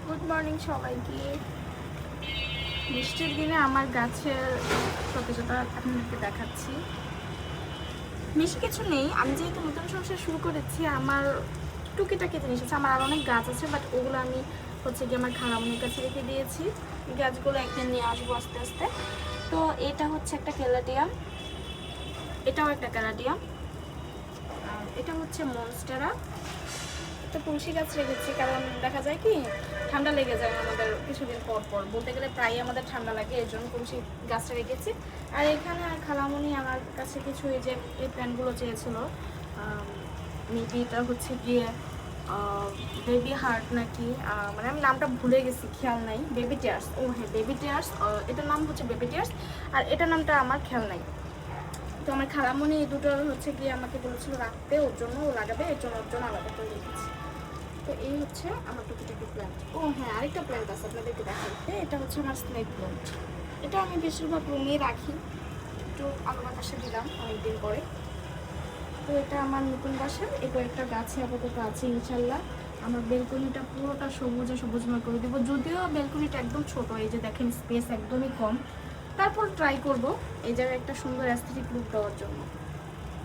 Good morning সবাইকে। বৃষ্টির দিনে আমার গাছের সতেজতা আপনাদেরকে দেখাচ্ছি। বেশি কিছু নেই, আমি যেহেতু নতুন সংসার শুরু করেছি আমার টুকিটাকি জিনিস আছে। আমার আরও অনেক গাছ আছে, বাট ওগুলো আমি হচ্ছে গিয়ে আমার খালামুনির কাছে রেখে দিয়েছি। গাছগুলো একদিন নিয়ে আসবো আস্তে আস্তে। তো এটা হচ্ছে একটা ক্যালাডিয়াম, এটাও একটা ক্যালাডিয়াম, আর এটা হচ্ছে মনস্টেরা। তো তুলসী গাছ রেখেছি কারণ দেখা যায় কি ঠান্ডা লেগে যায় আমাদের কিছুদিন পর পর, বলতে গেলে প্রায়ই আমাদের ঠান্ডা লাগে, এই জন্য তুলসী গাছটা রেখেছি। আর এখানে খালামণি আমার কাছে কিছু এই যে এই প্ল্যান্টগুলো চেয়েছিল। মেবি এটা হচ্ছে গিয়ে বেবি হার্ট নাকি, মানে আমি নামটা ভুলে গেছি, খেয়াল নাই। বেবি টিয়ার্স, ও হ্যাঁ বেবি টিয়ার্স, এটার নাম হচ্ছে বেবি টিয়ার্স। আর এটার নামটা আমার খেয়াল নাই। তো আমার খালামণি এই দুটো হচ্ছে গিয়ে আমাকে বলেছিল রাখতে, ওর জন্য ও লাগাবে, এর জন্য ওর জন্য আলাদা করে রেখেছি। তো এই হচ্ছে আমার টুকিটাকি প্ল্যান্ট। ও হ্যাঁ, আরেকটা প্ল্যান্ট আছে আপনাদেরকে দেখাতে, এটা হচ্ছে আমার স্নেক প্ল্যান্ট। এটা আমি বেশিরভাগ রুমে রাখি, একটু আলো বাতাসে দিলাম অনেকদিন পরে। তো এটা আমার নতুন বাসার এই কয়েকটা গাছে আপাতত আছে ইনশাল্লাহ। আমার বেলকনিটা পুরোটা সবুজে সবুজময় করে দেবো, যদিও বেলকনিটা একদম ছোট, এই যে দেখেন স্পেস একদমই কম। তারপর ট্রাই করব এই জায়গায় একটা সুন্দর অ্যাস্থেটিক লুক দেওয়ার জন্য।